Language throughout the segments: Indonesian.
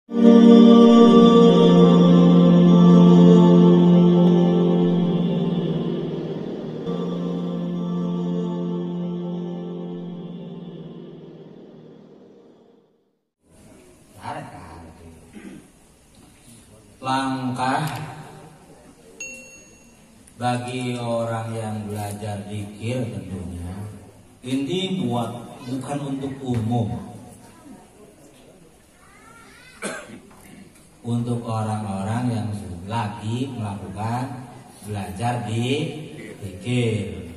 Langkah bagi orang yang belajar zikir tentunya ini bukan untuk umum, untuk orang-orang yang lagi melakukan belajar di zikir.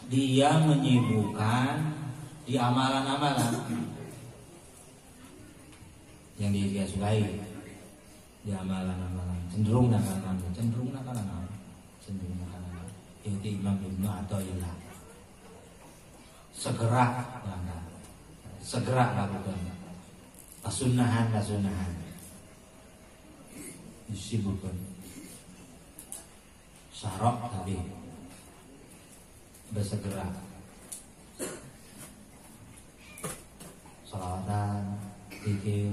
Dia menyibukkan di amalan-amalan yang dia sukai, di amalan-amalan cenderung nakalan. Itu Imam Ibnu Athaillah. Segera lakukan kasunahan disibukkan sarok tadi bersegera salawatan zikir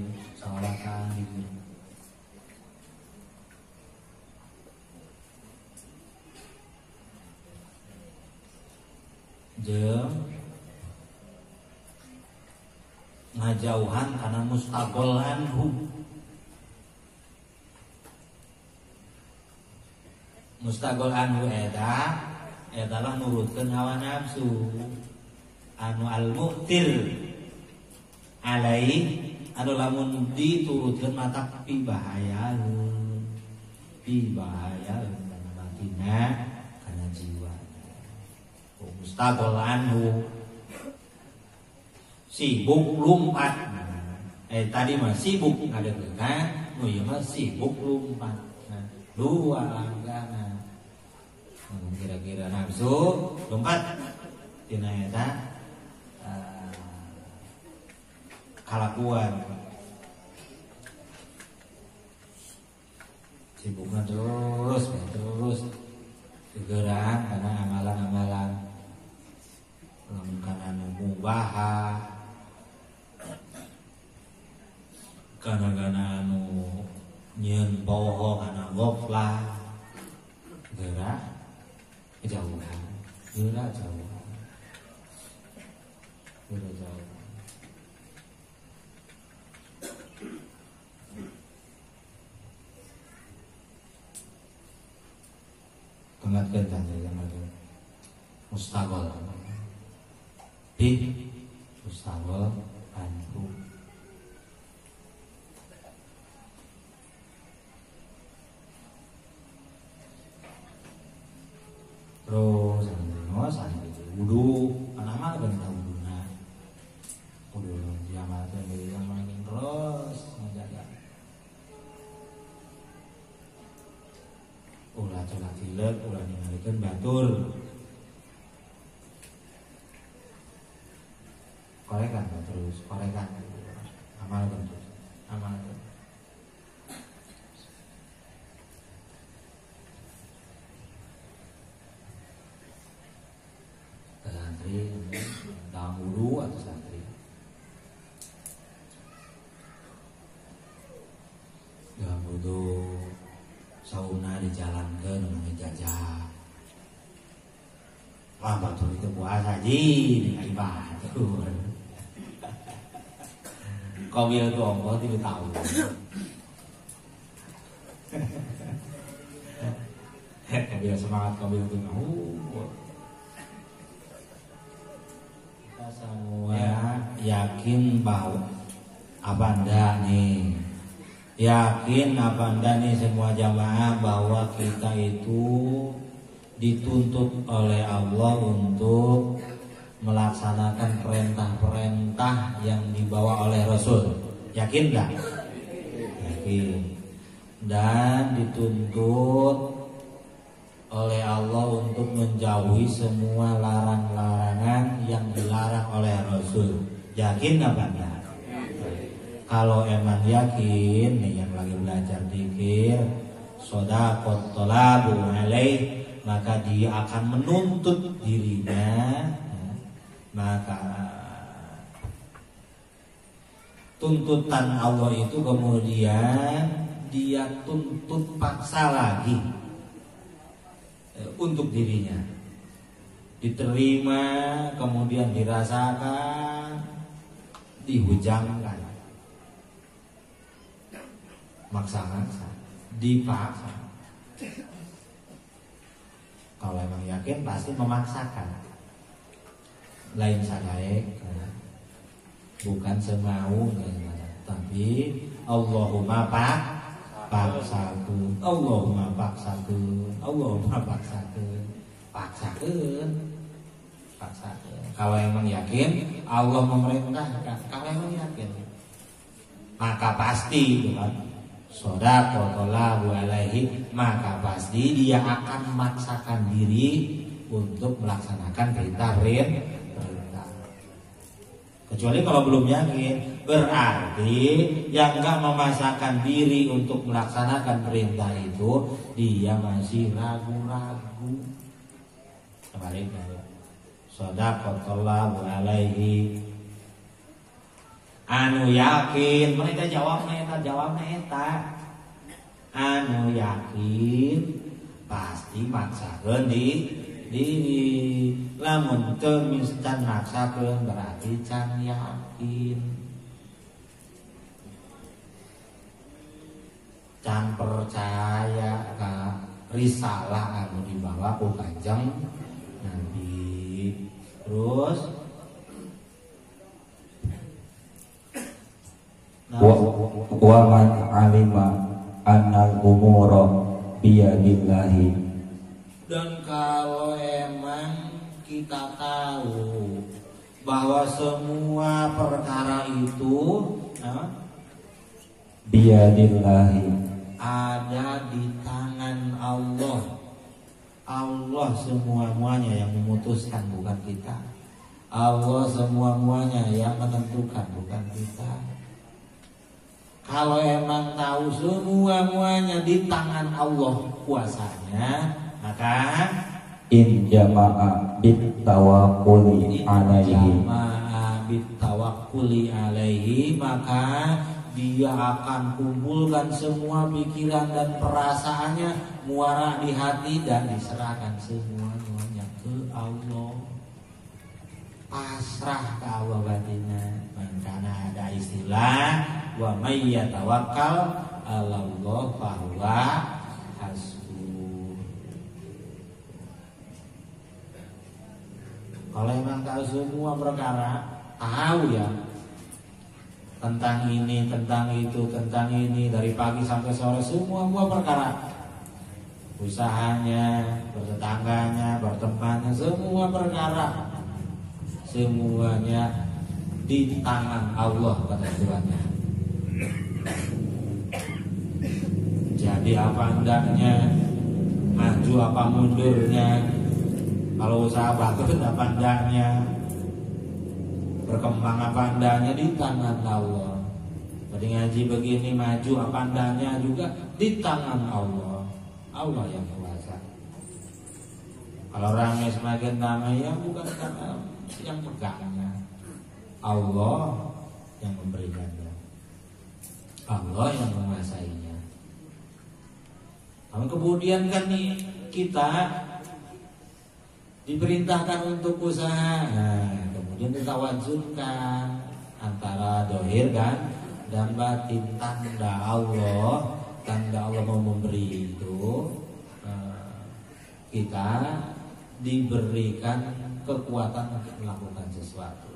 jeung ngajauhan karena mustaqol anhu. Mustaqol anhu adalah nurutkeun hawa nafsu anu al-muqtil alai anu lamun diturutkeun mata pibahayaeun kana batina kana jiwa. Mustaqol anhu sibuk lumpat. Tadi mah sibuk ngadeungan, nu ieu mah sibuk lumpat. Dua langgana. Kira-kira nafsu lumpat tina eta kalakuan. Sibukna terus gegeran karena amalan-amalan lamun kana nu mubah, kana anu nyieun poho kana ghaflah, geura kejauhan. Kengatkeun tadi yang ada mustaqol anhu. Terus sampai wudu, anak-anak kan tahu wudu diamalkan terus menjaga. Ulah coba tilek, ulah ningalikeun batur. Korekan amalkan terus. Santri dalam wudu atau santri dalam wudu sauna dijalankan namanya jajah. Wah batur itu puasa dengan batur. Kawil itu Allah tidak tahu. Biar semangat kawil itu kita semua yakin bahwa abanda nih semua jamaah bahwa kita itu dituntut oleh Allah untuk melaksanakan perintah-perintah yang dibawa oleh Rasul. Yakin gak? Yakin. Dan dituntut oleh Allah untuk menjauhi semua larang-larangan yang dilarang oleh Rasul. Yakin apa enggak? Kalau emang yakin nih yang lagi belajar zikir, shadaqat talabu alaih, maka dia akan menuntut dirinya, maka tuntutan Allah itu kemudian dia tuntut paksa lagi untuk dirinya, diterima, kemudian dirasakan, dihujamkan, maksa-maksa, dipaksa. Kalau emang yakin pasti memaksakan, lain sadaek, bukan semau, tapi Allahumma paksakeun, Allahumma paksakeun, Allahumma paksakeun, paksakeun. Kalau emang yakin Allah memerintahkan, kalau emang yakin, maka pasti kan, shadaqallahu alaihi, maka pasti dia akan memaksakan diri untuk melaksanakan perintah. Kecuali kalau belum yakin, berarti yang enggak memaksakan diri untuk melaksanakan perintah itu, dia masih ragu-ragu. Sebaliknya, shadaqallahu alaihi, anu yakin, mereka jawab eta, anu yakin pasti maksakeun diri, lamun teu mistan maksakeun berarti can yakin, can percaya ka risalah anu dibawa ku Kanjeng Nabi. Terus wa man alima annal umura biyadillahi, dan kalau emang kita tahu bahwa semua perkara itu biyadillahi, ada di tangan Allah. Allah semua-muanya yang memutuskan, bukan kita. Allah semua-muanya yang menentukan, bukan kita. Kalau emang tahu semua-muanya di tangan Allah kuasanya, maka in jama'a bit tawakkuli alaihi, maka dia akan kumpulkan semua pikiran dan perasaannya, muara di hati, dan diserahkan semuanya ke Allah. Pasrah ke Allah batinnya. Karena ada istilah wa may yatawakkal 'alallah fahuwa hasbuh. Kalau emang tahu semua perkara, tahu ya tentang ini, tentang itu, tentang ini, dari pagi sampai sore, semua perkara, usahanya, bertetangganya, bertemannya, semua perkara, semuanya di tangan Allah, kata Tuhannya. Jadi apa hendaknya, maju apa mundurnya, kalau usaha bagus apa hendaknya, berkembang apa hendaknya di tangan Allah. Jadi ngaji begini maju apa hendaknya juga di tangan Allah. Allah yang kuasa. Kalau ramai semakin ramai, ya bukan karena yang megangnya, Allah yang memberikannya, Allah yang menguasainya. Lalu kemudian kan nih kita diperintahkan untuk usaha, kemudian ditawajunkan antara dohir dan batin, tanda Allah mau memberi itu, kita diberikan kekuatan untuk melakukan sesuatu,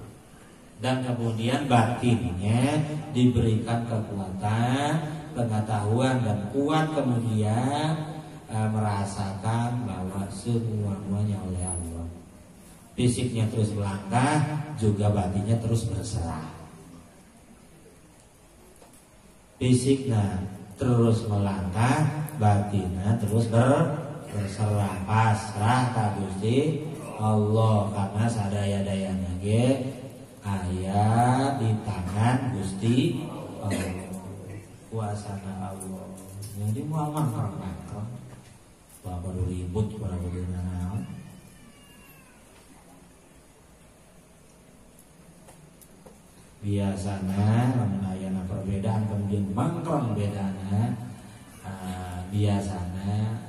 dan kemudian batinnya diberikan kekuatan, pengetahuan dan kuat, kemudian merasakan bahwa semuanya oleh Allah. Fisiknya terus melangkah, juga batinnya terus berserah. Fisiknya terus melangkah, batinnya terus berserah, pasrah ka Gusti Allah, karena sadaya-dayana ge aya di tangan Gusti Allah, kuasana Allah. Jadi muaman karena baru ribut para bagaimana. biasanya lamun ayana perbedaan kemudian mangkrong bedana, biasanya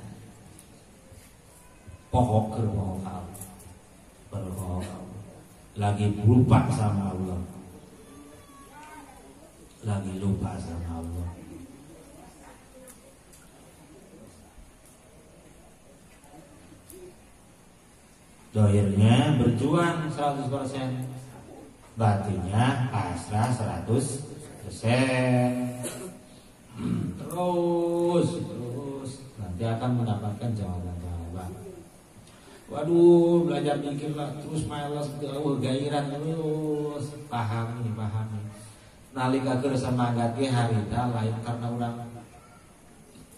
pohok Allah, berpohok Allah, lagi lupa sama Allah, lagi lupa sama Allah. Dohirnya berjuang 100%, batinnya pasrah 100%. Terus nanti akan mendapatkan jawaban-jawaban. Waduh, belajar mikir lah, terus malas, gairah terus, pahami. Nalika keur semangat ge harita lain karena orang,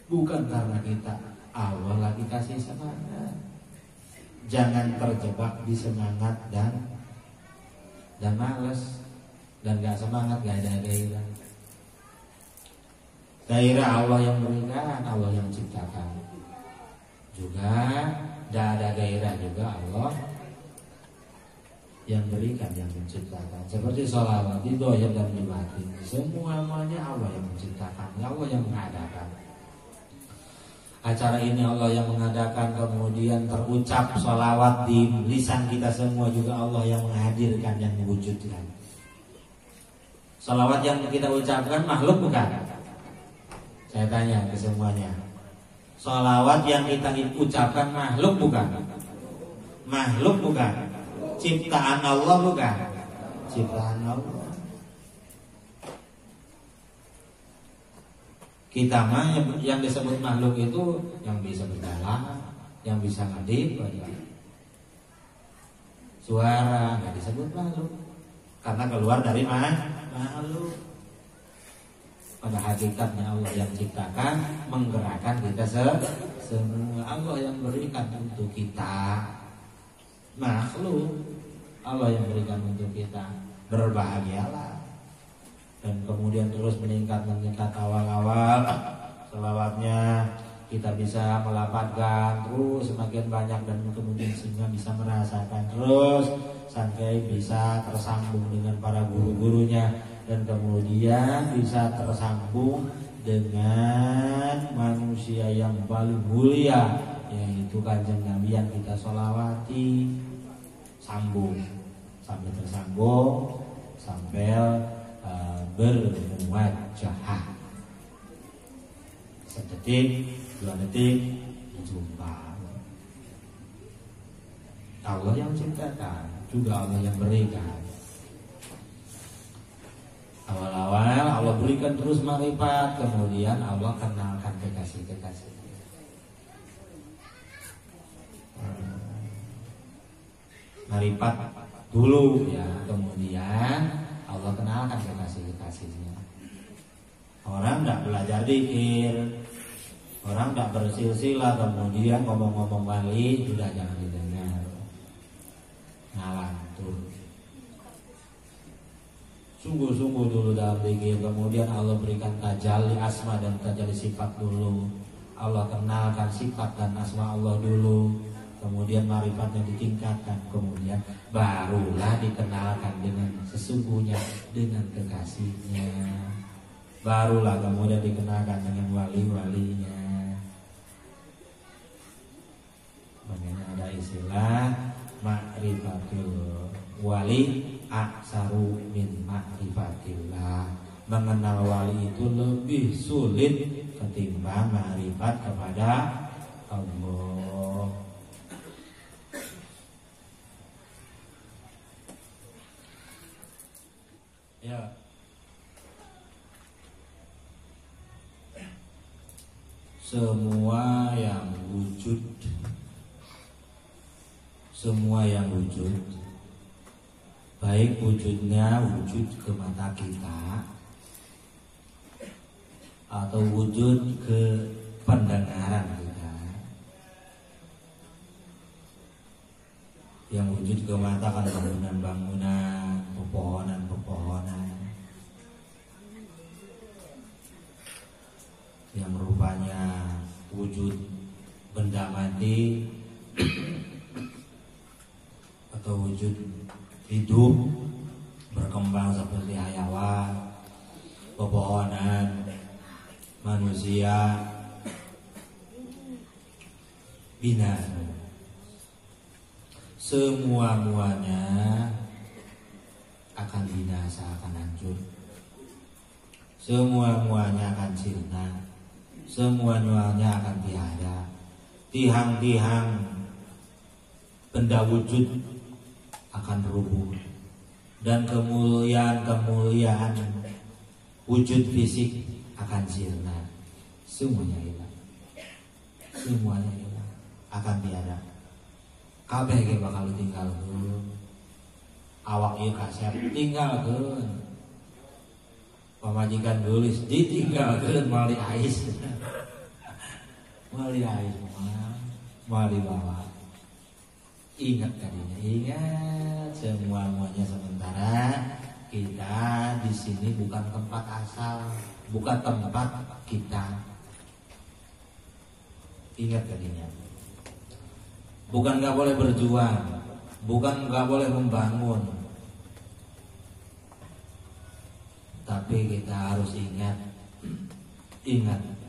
bukan karena kita. Allah lagi kasih semangat. Jangan terjebak di semangat dan malas, dan gak semangat, gak ada gairah. Gairah Allah yang berikan, Allah yang ciptakan. Juga gak ada gairah juga Allah yang berikan, yang menciptakan. Seperti sholawat di dohir dan di batin, semuanya Allah yang menciptakan, Allah yang mengadakan. Acara ini Allah yang mengadakan, kemudian terucap sholawat di lisan kita semua juga Allah yang menghadirkan, yang mewujudkan. Sholawat yang kita ucapkan makhluk bukan? Saya tanya ke semuanya, sholawat yang kita ucapkan makhluk bukan? Makhluk bukan? Ciptaan Allah bukan? Ciptaan Allah. Kita mah yang disebut makhluk itu yang bisa berjalan, yang bisa ngadip, suara nggak disebut makhluk karena keluar dari makhluk. Pada hakikatnya Allah yang ciptakan, menggerakkan kita semua. Allah yang berikan untuk kita. Makhluk Allah yang berikan untuk kita. Berbahagialah. Dan kemudian terus meningkat awal-awal selawatnya kita bisa melapatkan terus semakin banyak, dan kemudian sehingga bisa merasakan terus sampai bisa tersambung dengan para guru-gurunya, dan kemudian bisa tersambung dengan manusia yang paling mulia, yaitu Kanjeng Nabi yang kita sholawati. Sambung sampai tersambung sampai bermuwajahah. Sedetik, 2 detik berjumpa. Allah yang ciptakan, juga Allah yang berikan. Awal-awal Allah berikan terus marifat, kemudian Allah kenalkan kekasih-kekasih. Marifat dulu ya, kemudian Allah kenalkan kekasih-kekasihnya. Orang tidak belajar zikir, orang tidak bersilsilah, kemudian ngomong-ngomong wali sudah jangan didengar, ngalantur. Sungguh-sungguh dulu dalam zikir, kemudian Allah berikan tajalli asma dan tajalli sifat dulu. Allah kenalkan sifat dan asma Allah dulu, kemudian marifatnya ditingkatkan, kemudian barulah dikenalkan dengan sesungguhnya, dengan kekasihnya. Barulah kemudian dikenalkan dengan wali-walinya. Makanya ada istilah ma'rifatul wali aksaru min ma'rifatillah. Mengenal wali itu lebih sulit ketimbang ma'rifat kepada Allah. Ya. Semua yang wujud, baik wujudnya wujud ke mata kita atau wujud ke pendengaran kita. Yang wujud ke mata kan bangunan-bangunan, pepohonan-pepohonan, yang rupanya wujud benda mati atau wujud hidup berkembang berkembang seperti hayawan, pepohonan, manusia, binasa. Semua-muanya akan binasa, akan hancur. Semua-muanya akan sirna. Semua-muanya akan tiada. Tihang-tihang benda wujud akan rubuh. Dan kemuliaan-kemuliaan wujud fisik akan sirna. Semuanya hilang. Semuanya hilang, akan tiada. Kabeh ge bakal tinggalkeun. Awak ieu kasep tinggalkeun. Pamajikan geulis ditinggalkeun mali ais. Mali ais mah mali bawa. Ingat tadinya, ingat semuanya sementara. Kita di sini bukan tempat asal, bukan tempat kita. Ingat tadinya. Bukan nggak boleh berjuang, bukan nggak boleh membangun, tapi kita harus ingat,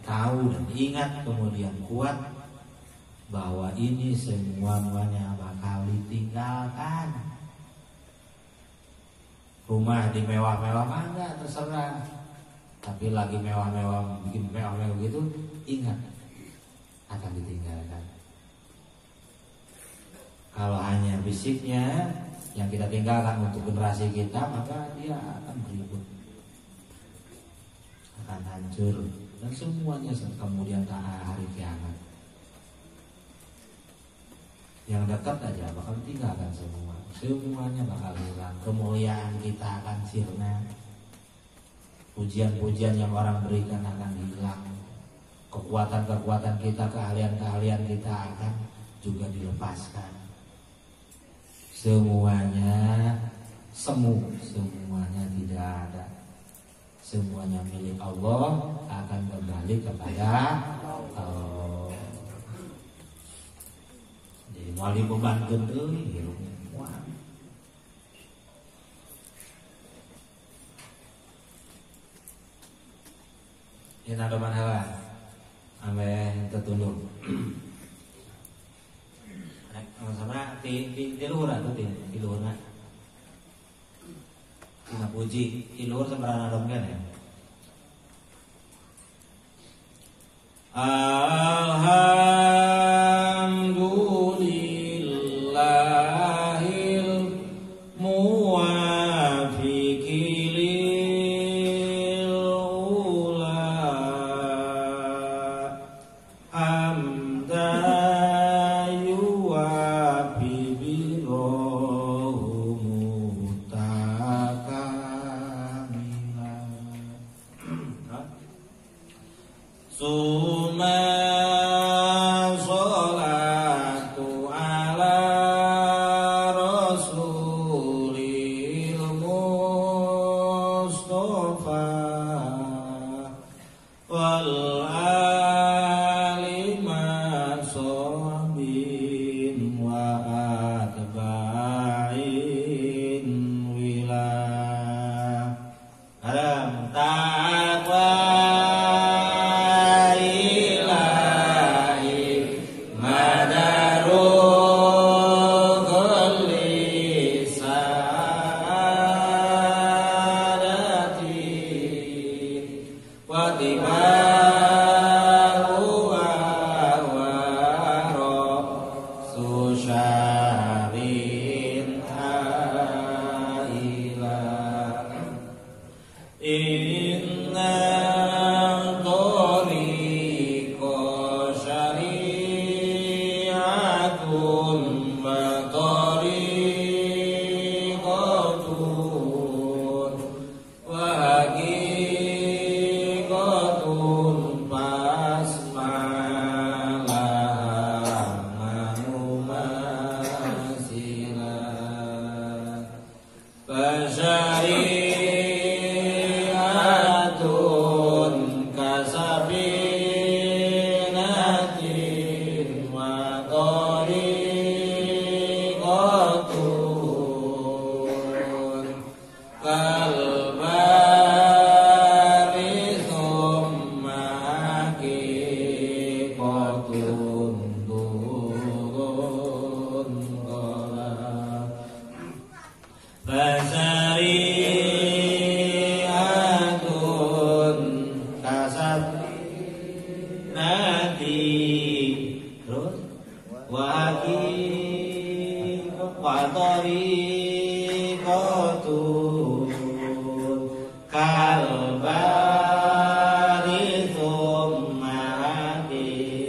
tahu dan ingat kemudian kuat bahwa ini semuanya bakal ditinggalkan. Rumah di mewah-mewah enggak terserah, tapi lagi mewah-mewah, bikin mewah-mewah gitu, ingat akan ditinggalkan. Kalau hanya fisiknya yang kita tinggalkan untuk generasi kita, maka dia akan berikut, akan hancur, dan semuanya kemudian ke hari kiamat. Yang dekat aja bakal tinggalkan semua, semuanya bakal hilang. Kemuliaan kita akan sirna, pujian-pujian yang orang berikan akan hilang, kekuatan-kekuatan kita, keahlian-keahlian kita akan juga dilepaskan. Semuanya semu, semuanya tidak ada. Semuanya milik Allah, akan kembali kepada Allah. Jadi mau dibebankan deui hirupnya. Ini ada mana lah? Ambe tertunduk. Sama di luhur atau di luhur nak? Tina puji di luhur seberapa dong kan ya? Alhamdulillahil muwafiqil ula Syariat kalbari thumma haqiqatun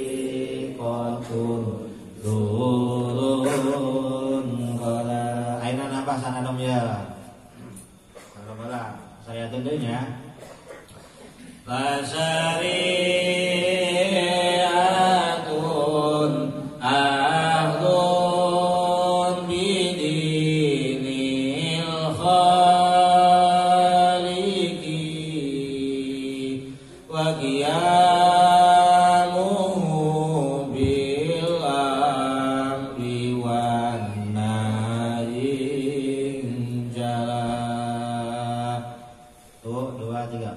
turun qala aina nambah sana dong ya. Bala saya tentunya Fasyari'atun ahdun bidinil khaliqi wa qiyamuhu bil amri wan nahyi jala. Tuh, 2, 3.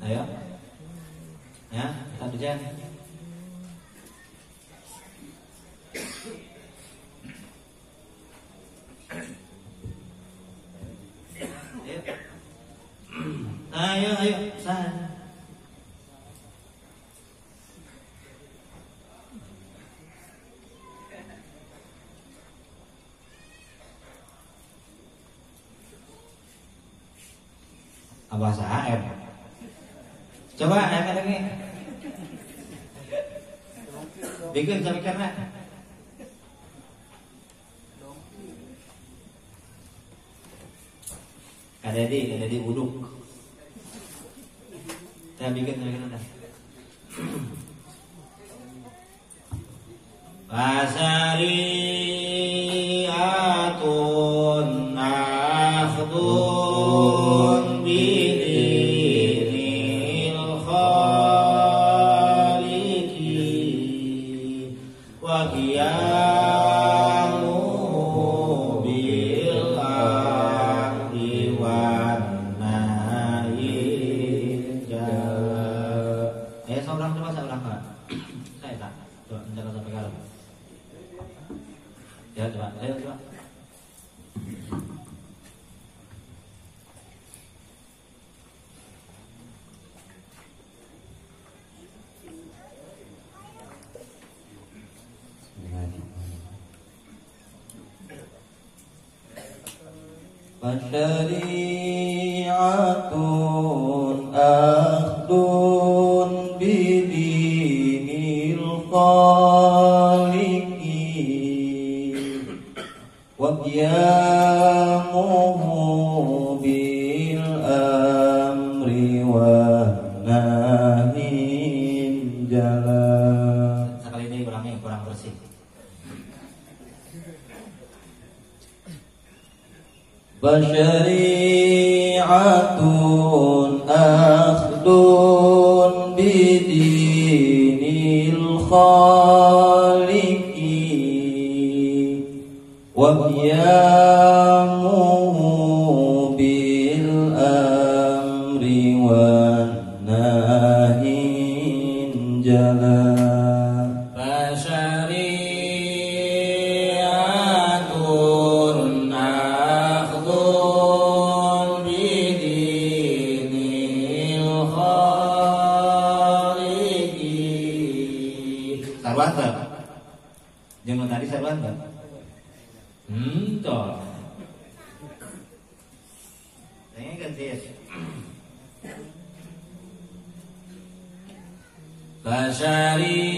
Ayo, ya, kita bicara. Ayo, sana. Bahasa AM. Coba yang lagi. Bikin sampai karena. Ada di uduk. Saya bikin sampai karena. Fasari'atun akhdun bidinil khaliqi wa qiyamuhu bil amri wan nahyi jalla. Seorang coba Pak. Saya tak. Coba menjaga sampai kalau. Ya coba, ayo coba. Fasyari'atun akhdun bidinil khaliqi wa qiyamuhu bil amri wan nahyi jala. Sekali ini ulangi, kurang bersih. Fasyari'atun akhdun bidinil khaliqi wa qiyamuhu bil amri wan nahyi jala. Jangan tadi sarwan kan? Toh. Ini kan sih. Fasyari'atun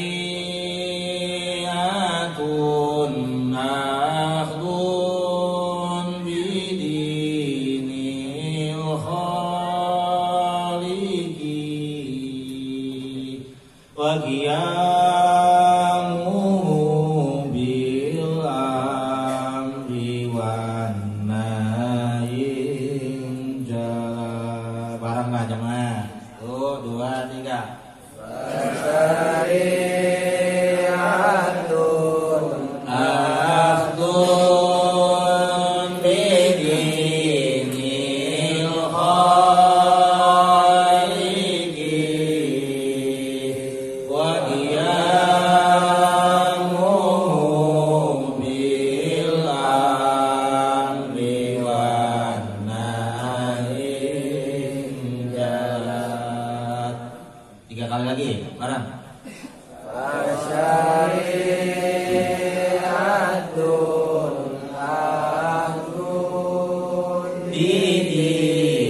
akhdun bidinil lagi, barang. Syariatun ahdun bidinil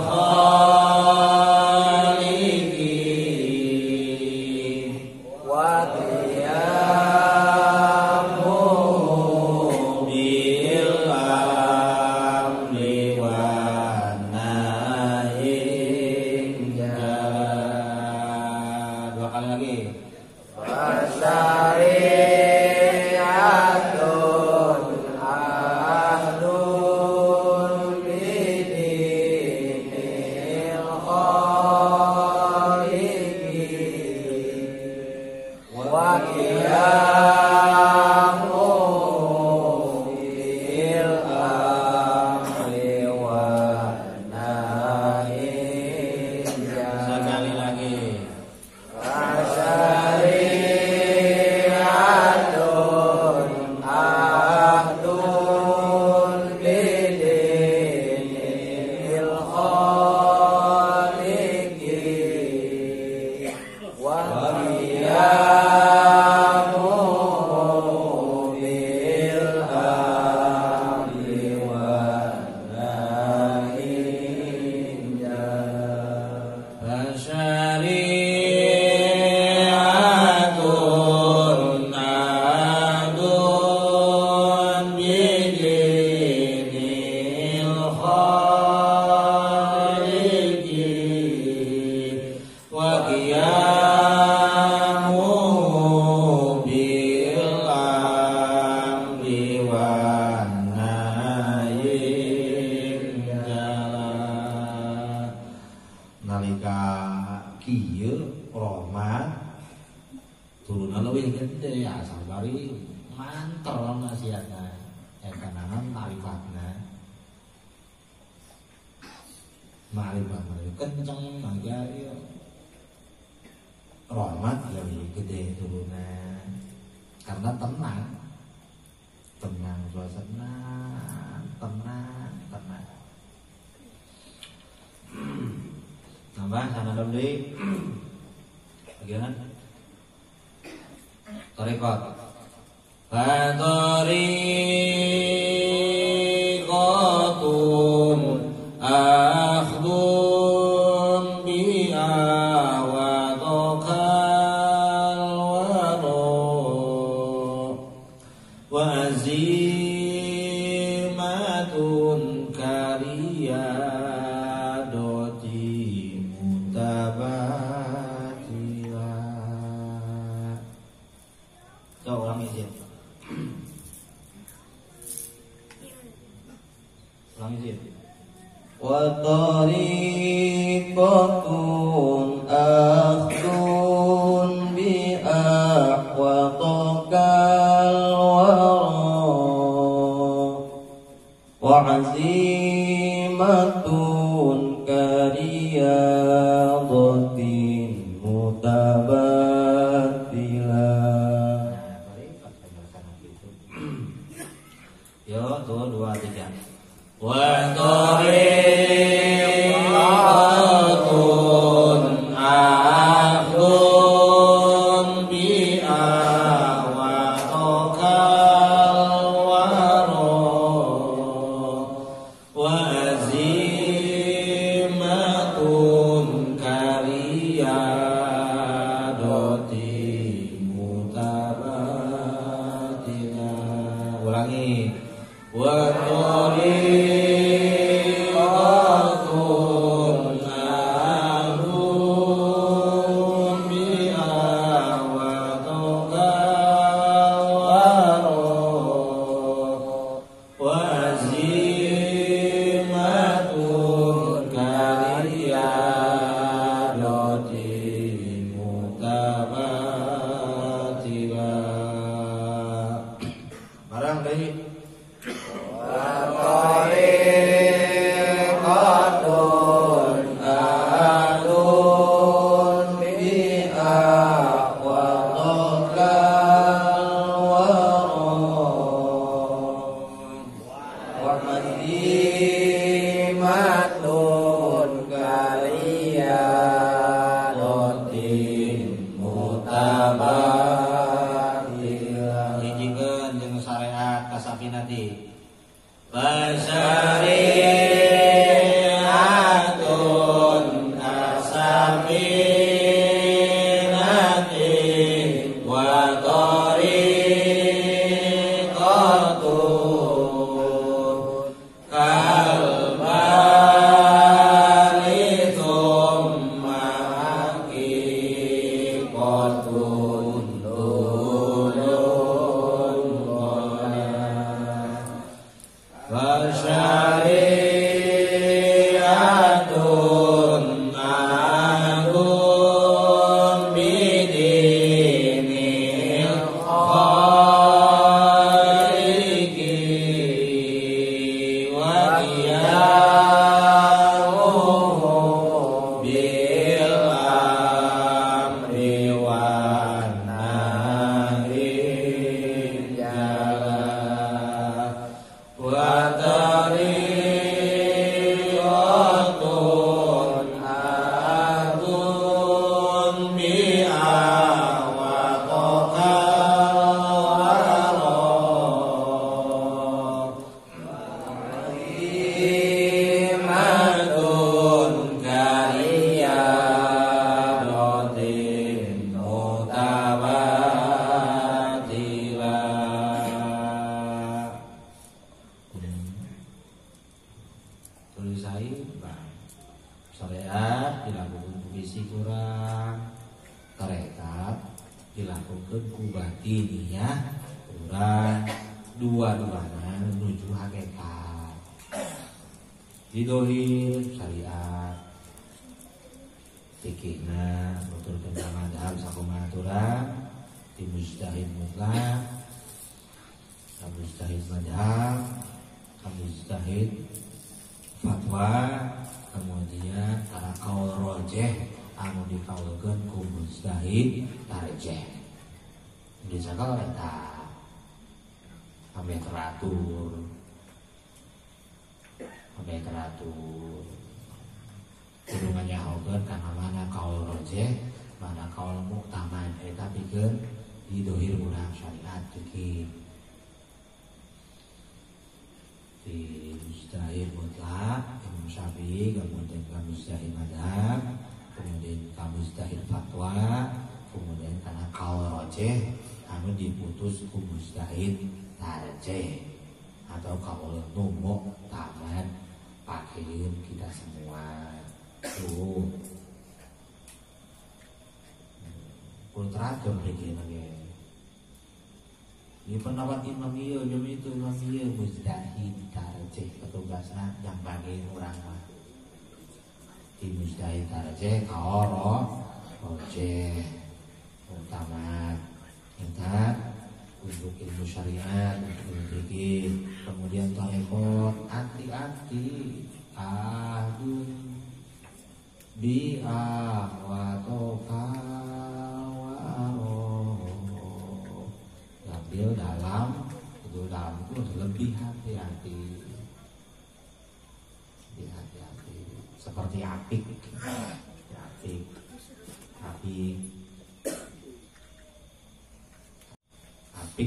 khaliqi wa qiyamu bil amri wa nahyi. Dua kali lagi. Syariatun ahdun bidinil khaliqi wa qiyamu bil amri wa nahyi. Sekali lagi. Syariatun ahdun bidinil khaliqi wa qiyamu bil amri wa nahyi. Syariatun ahdun bidinil khaliqi wa qiyamu bil amri wa nahyi. Nalika kieu Roma turunan leuwih gede asal bari mantel nasihatna eta naon marifatna marifat kenceng mangga ieu Roma leuwih gede turunan karena tenang suasana tenang nambah sana deui bagian Torikot Fatorikotun akhdun bi'a wa tokal waro wa azimatun kariyadoti mutabatila. Coba ulang izin. Ulang izin. Wa tariqatun akhdun bi'a wa tokal wara wa azimatun kariyadatin mutabatila. Yo, tuh 2, 3. Wa tariqatun akhdun bi'a wa tokal wara wa azimatun kariyadoti mutabatila. Ulangi. Wa tariqatun ahdun bi'a wa tokal wara wa azimatun kariyadoti mutabatila. Barang dari tariqatun ahdun bi'a wa tokal wara wa azimatun kariyadoti Syariat dilakukan ku fisik urang, tarekat dilakukan ku batiniyah urang, dua-duanya menuju hakikat. Di dohir syariat fikihna nuturkeun ka mazhab sakumaha aturan, di mujtahid mutlak, ka mujtahid mazhab, ka mujtahid fatwa, kemudian kana kaul rajih anu dikaulkeun ku mujtahid tarjih. Bisa kalau eta sampai teratur, Kurungannya haukeun kana mana kaul rajih, mana kaul muktamad eta pikeun di dohir urang syariat fikih. Di mujtahid mutlak Imam Syafi'i, kemudian ka mujtahid madzhab, kemudian ka mujtahid fatwa, kemudian kana kaul rajih anu diputus ku mujtahid tarjih atau kaul numuk taman pakeun kita semua tuh ultratum begini lagi. Ini pendapat Imam Iyo, jadi itu Imam Iyo mujtahid tarjih petugasnya yang bagi orang mah di mujtahid tarjih kaul rajih utama kita untuk ilmu syariat, untuk ilmu fikih, kemudian tarekat, hati-hati adun bi'ahwatoka waro. Ngambil dalam itu lebih hati-hati, seperti apik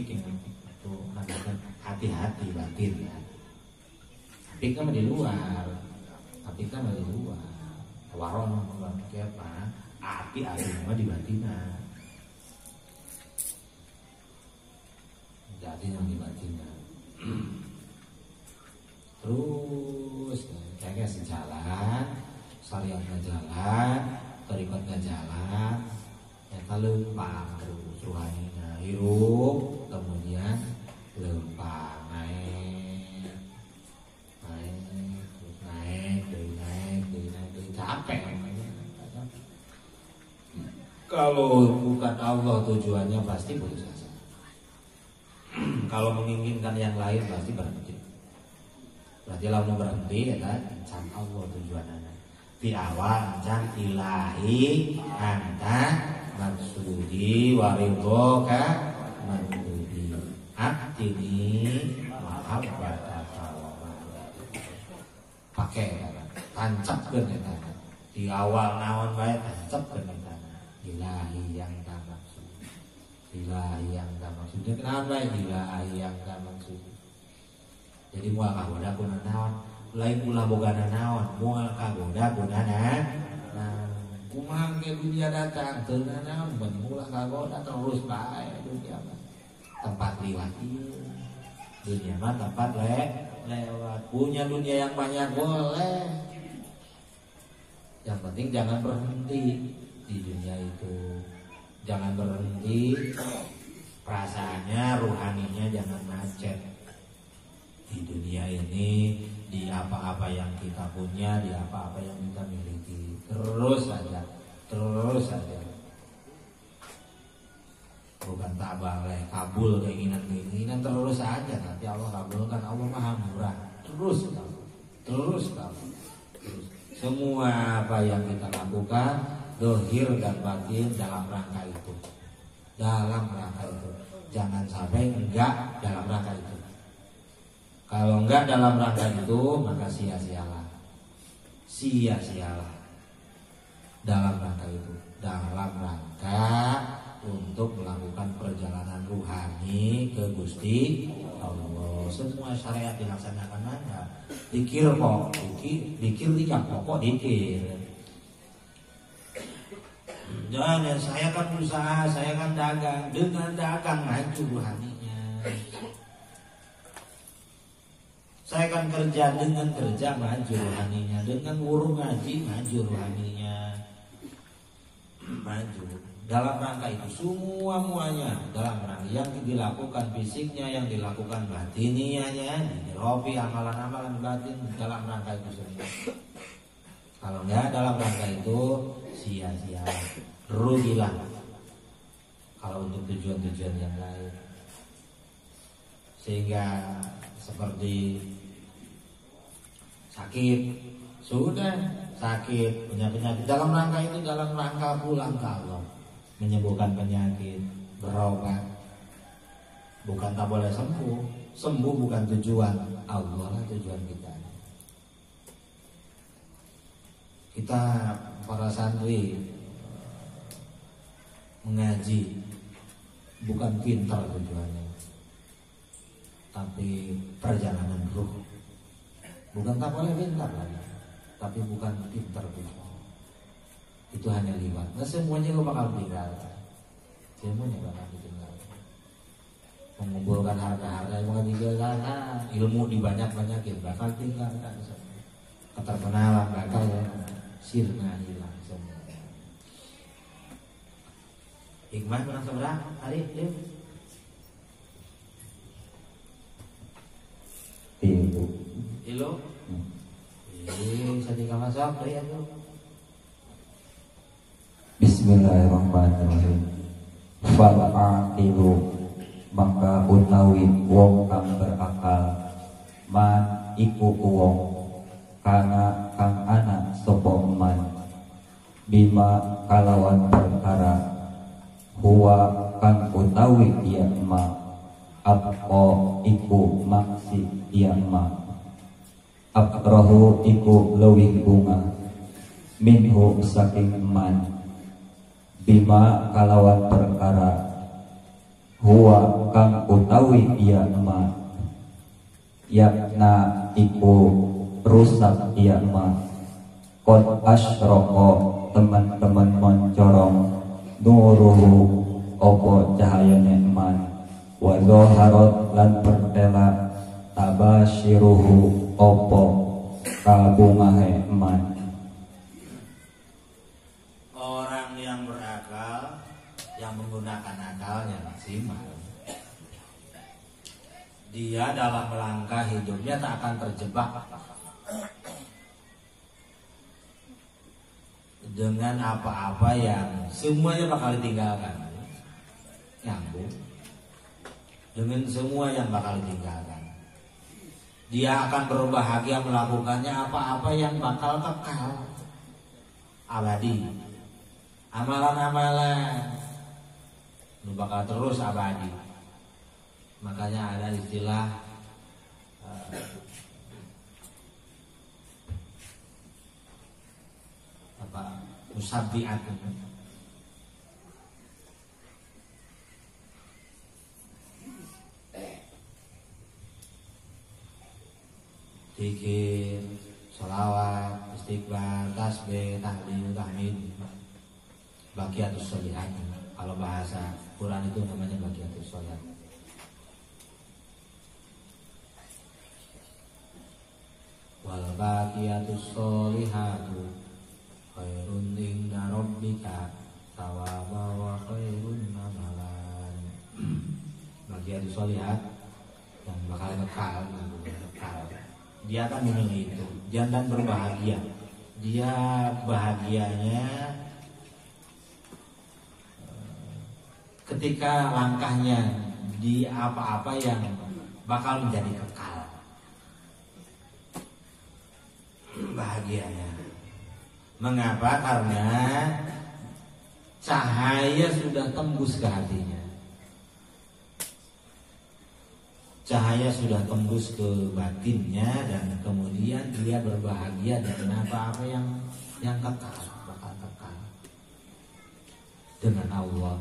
yang itu mengatakan hati-hati batin ya. Apik kan di luar, waron orang apa? Hati mah di batinna. Jadi yang di batinna. Terus kayak sejalan, syariatnya jalan, tarikatnya jalan, ya kalau lempang terus ruhaninya hirup, kemudian lempang naik, terus naik, capek. Kalau bukan Allah tujuannya pasti putus asa. Kalau menginginkan yang lain pasti berhenti. Berarti lalu berhenti ya kan? Can Allah tujuannya. Di awal can ilahi anta maksudi waridhoka maksudi aktini mahabbataka pakai kan tancapkeun eta di awal naon bae tancapkeun eta ilahi yang tak maksud kenapa bae ilahi yang tak maksud. Jadi moal kagoda kuna naon lain ulah bogana naon moal kagoda kunana kumaha ke dunia datang teu naon mun ulah kagoda terus bae dunia mah tempat liwat ieu. Dunia mah tempat lewat. Punya dunia yang banyak boleh, yang penting jangan berhenti di dunia itu, jangan berhenti perasaannya, ruhaninya jangan macet di dunia ini, di apa-apa yang kita punya, di apa-apa yang kita miliki. Terus saja bukan tak boleh kabul keinginan terus saja, nanti Allah kabulkan. Allah Maha Murah. Terus semua apa yang kita lakukan zahir dan batin dalam rangka itu, jangan sampai enggak dalam rangka itu. Kalau enggak dalam rangka itu maka sia-sialah dalam rangka itu, dalam rangka untuk melakukan perjalanan ruhani ke Gusti Allah. Semua syariat dilaksanakan mana? Dikir tiga pokok dikir. Jangan saya kan usaha, saya kan dagang. Dengan dagang maju ruhaninya. Saya kan kerja, dengan kerja maju rohaninya, dengan urung ngaji maju rohaninya, maju. Dalam rangka itu semuanya dalam rangka yang dilakukan fisiknya, yang dilakukan batinianya, dirobi amalan-amalan batin dalam rangka itu semua. Kalau enggak dalam rangka itu sia-sia, rugilah. Kalau untuk tujuan-tujuan yang lain, sehingga seperti sakit, sudah sakit, punya penyakit, dalam rangka itu dalam rangka pulang ke Allah, menyembuhkan penyakit, berobat. Bukan tak boleh sembuh, sembuh bukan tujuan, Allah lah tujuan kita. Kita para santri mengaji bukan pintar tujuannya, tapi perjalanan ruh. Bukan tak boleh pintar lagi, tapi bukan pintar tujuan. Itu hanya liwat. Nah, semuanya lo bakal tinggalkan. Semuanya bakal ditinggalkan. Mengumpulkan harta-harta yang bakal tinggalkan. Ilmu dibanyak-banyakin bakal tinggalkan. Keterkenalan bakal sirna hilang semua. Hikmah menang seberang hari yuk. Ilo, sedikit masuk ya tuh. Bismillahirrahmanirrahim. Fal'aqilu, maka utawi wong kang berakal, man iku wong kana kang ana sapa man, bima kalawan perkara, huwa kang utawi iya ma, apa iku maksi iya ma, akrahu iku lewih bunga, minhu saking man, bima kalawan perkara, huwa kang utawi iya ma, yakna iku rusak iya ma, kon asyroko teman-teman mencorong, nuruhu opo cahayane man, wa zoharot lan pertela tabashiruhu opo kabungahe man. Orang yang berakal, yang menggunakan akalnya maksimal, dia dalam langkah hidupnya tak akan terjebak dengan apa-apa yang semuanya bakal ditinggalkan. Nyambung dengan semua yang bakal ditinggalkan. Dia akan berbahagia melakukannya apa-apa yang bakal kekal abadi. Amalan-amalan itu bakal terus abadi. Makanya ada istilah musabbi'at. Zikir, sholawat, istighfar, tasbih, tahlil, tahmid, baqiyatus sholihat. Kalau bahasa Quran itu namanya baqiyatus sholihat. Wal baqiyatus sholihatu khairun inda rabbika thawaba wa khairun amalan. Baqiyatus sholihat yang bakal kekal. Dia akan memilih itu, jangan berbahagia. Dia bahagianya ketika langkahnya di apa-apa yang bakal menjadi kekal. Bahagianya. Mengapa? Karena cahaya sudah tembus ke hatinya. Cahaya sudah tembus ke batinnya, dan kemudian dia berbahagia dengan apa-apa yang kekal, bakal kekal dengan Allah,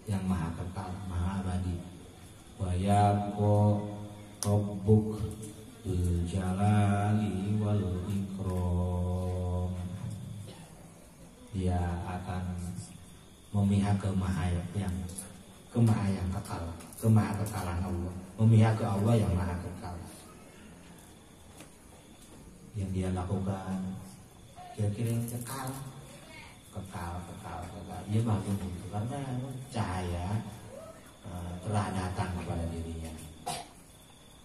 yang maha kekal, maha abadi. Wa yaqo rabbuk bil jalali wal ikram. Dia akan memihak ke maha yang kekal, kemaha kekalan Allah. memihak ke Allah yang maha kekal. Yang dia lakukan kira-kira yang kekal. Dia bangun itu karena cahaya telah datang kepada dirinya.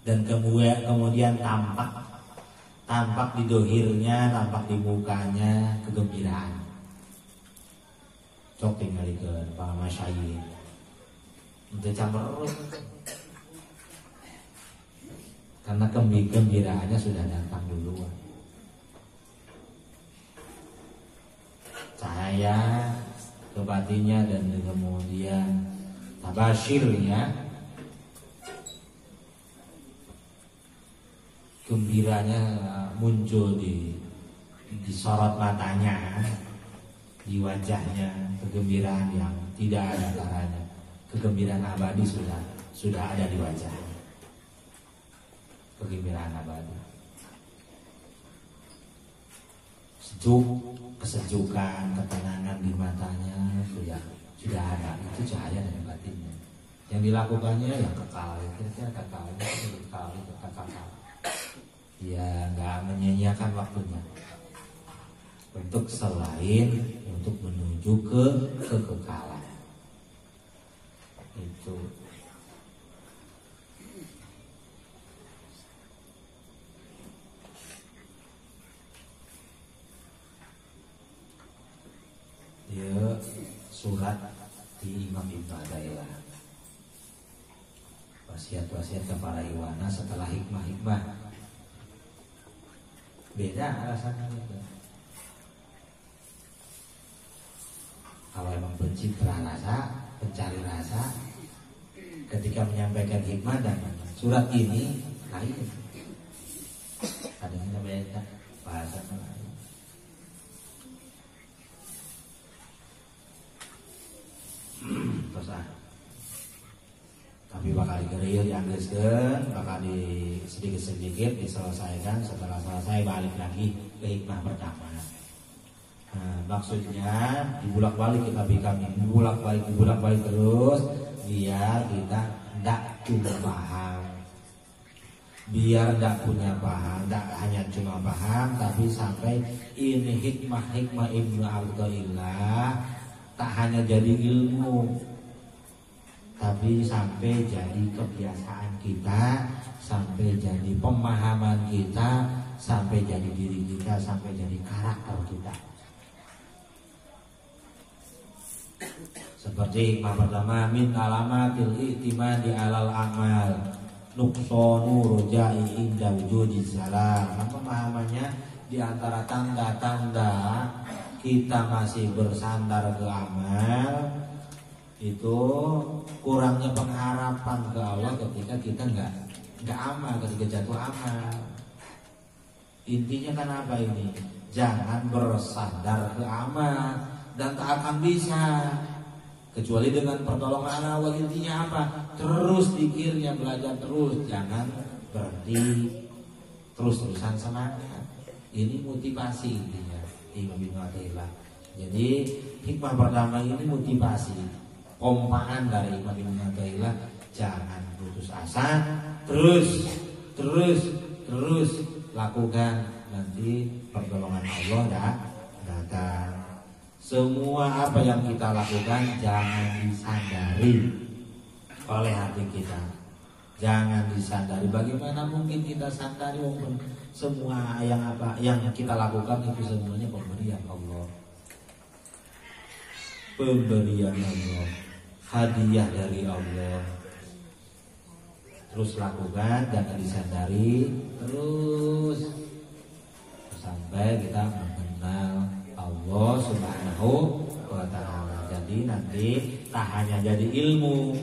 Dan kemudian tampak di dohirnya, tampak di mukanya kegembiraan. Cok tinggal ke para masyayikh untuk campur karena kegembiraannya sudah datang duluan. Cahaya ke batinnya dan kemudian tabasyirnya, gembiranya muncul di sorot matanya, di wajahnya, kegembiraan yang tidak ada taranya, kegembiraan abadi sudah ada di wajahnya, kegembiraan abadi, sejuk, kesejukan, ketenangan di matanya sudah ada. Itu cahaya dari batinnya. Yang dilakukannya yang kekal, kira-kira kekal. Ya nggak menyia-nyiakan waktunya untuk selain untuk menuju ke kekekalan. Itu dia surat di Imam Ibnu Athaillah, wasiat-wasiat kepada Iwana setelah hikmah-hikmah. Beda rasanya gitu. Kalau emang pencipta rasa, pencari rasa, ketika menyampaikan hikmah dan surat ini lain. Kadang-kadang beda bahasa lain. Terus tapi bakal digerir, dianggeskan, bakal di sedikit-sedikit diselesaikan. Setelah selesai balik lagi ke hikmah pertama. Nah, maksudnya dibulak-balik kita kami, dibulak-balik terus biar kita tidak cuma paham, biar tidak punya paham, tidak hanya cuma paham, tapi sampai ini hikmah-hikmah Ibnu Athaillah tak hanya jadi ilmu, tapi sampai jadi kebiasaan kita, sampai jadi pemahaman kita, sampai jadi diri kita, sampai jadi karakter kita. Seperti hikmah pertama, min alamatil i'timadi alal amal nuqsanu rujai inda wujudi salam. Pemahamannya di antara tanda-tanda kita masih bersandar ke amal itu kurangnya pengharapan ke Allah ketika kita nggak amal, ketika jatuh amal. Intinya kan apa ini? Jangan bersandar ke amal dan tak akan bisa kecuali dengan pertolongan Allah. Intinya apa? Terus pikirnya, belajar terus, jangan berhenti, terus-terusan semangat. Ini motivasi intinya Imam Ibnu Athaillah. Jadi hikmah pertama ini motivasi, pompaan dari Imam Ibnu Athaillah. Jangan putus asa, terus lakukan, nanti pertolongan Allah datang. Semua apa yang kita lakukan jangan disandari oleh hati kita, jangan disandari. Bagaimana mungkin kita sandari walaupun semua yang kita lakukan itu semuanya pemberian Allah, hadiah dari Allah. Terus lakukan, jangan disandari, terus sampai kita mengenal Allah Subhanahu wa ta'ala. Jadi nanti tak hanya jadi ilmu,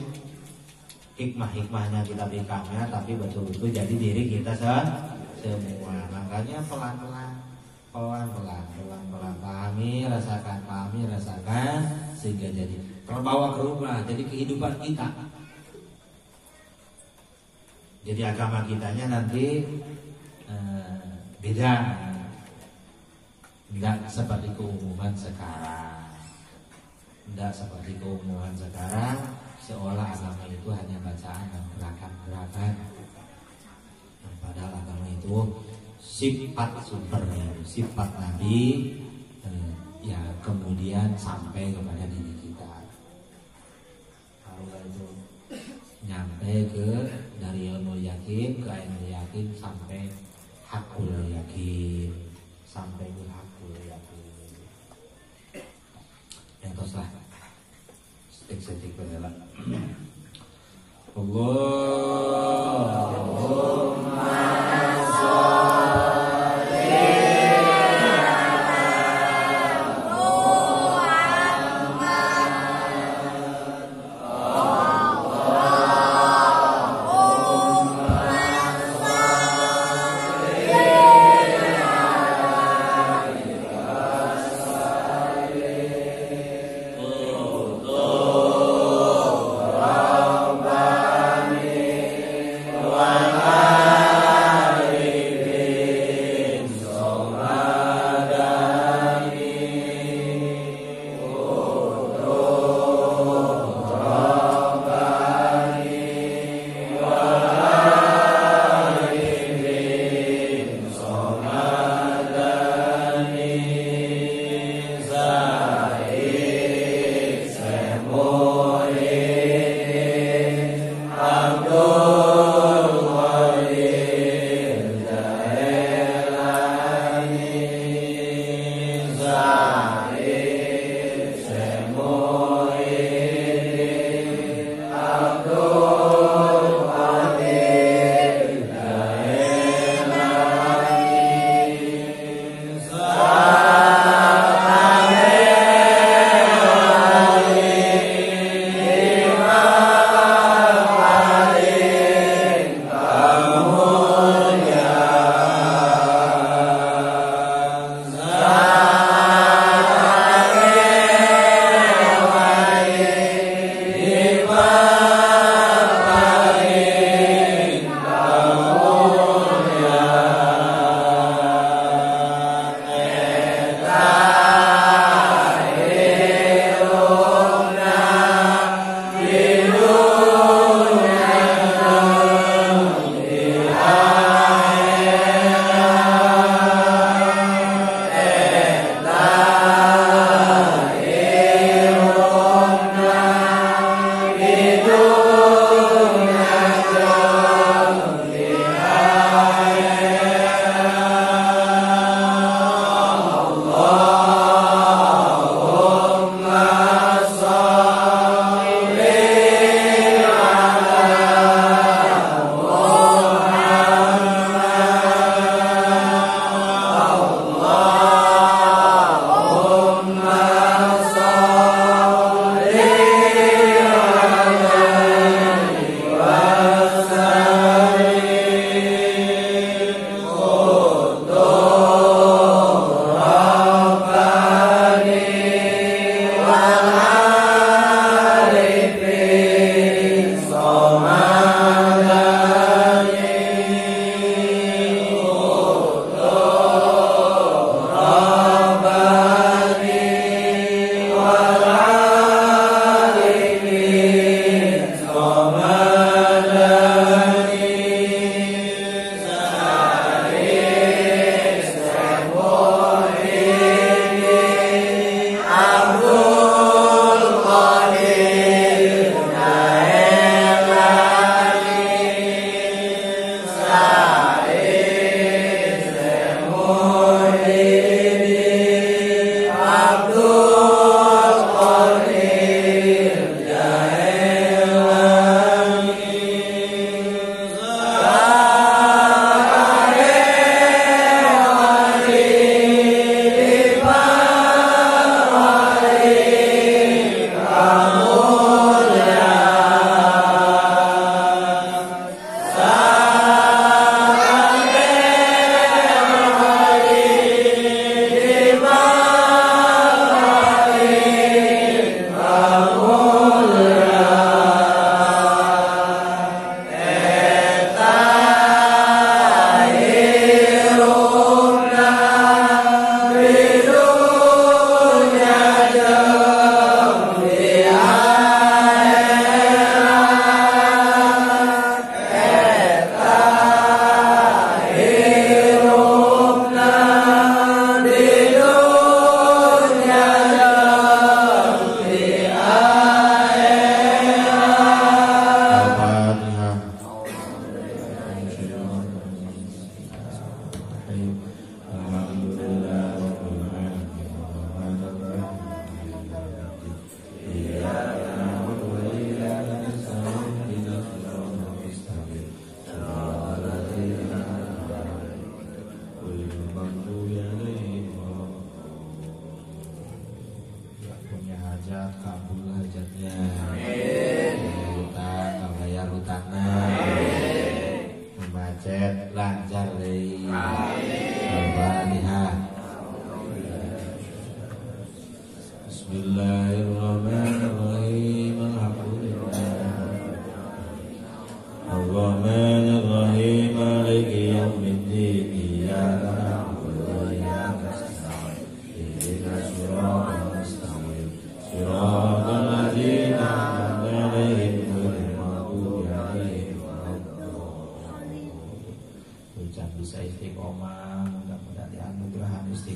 hikmah-hikmahnya kita pikamnya, tapi betul-betul jadi diri kita semua. Makanya pelan-pelan, pahami, rasakan, sehingga jadi terbawa ke rumah, jadi kehidupan kita. Jadi agama kitanya nanti beda, enggak seperti keumuman sekarang. Tidak seperti keumuman sekarang, seolah agama itu hanya bacaan dan gerakan-gerakan. Padahal agama itu sifat sumbernya, sifat Nabi, ya kemudian sampai kepada diri kita. Kalau itu nyampe ke dari ilmu yakin ke ilmu yakin sampai hakul yakin, sampai ke hakul yakin. Yang teruslah setik-setik berjalan. Allahumma Rabbani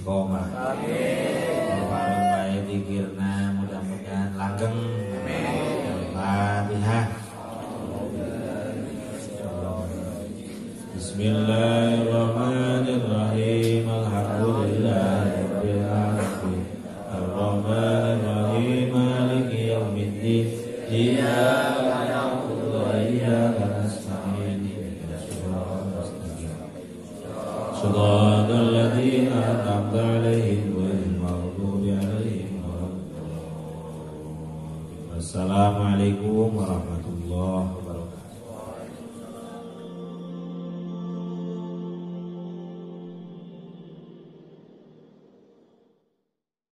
istiqomah. Amin. Bareng bae dikirna mudah-mudahan langgeng. Amin. Al-Fatihah. Bismillahirrahmanirrahim. Alhamdulillahirabbil alamin. Ar-Rahmanir-Rahim. Maliki yaumiddin. Iyyaka na'budu wa iyyaka nasta'in. Shiratal ladzina an'amta 'alaihim ghairil maghdubi 'alaihim waladdallin. Wassalamualaikum warahmatullahi wabarakatuh.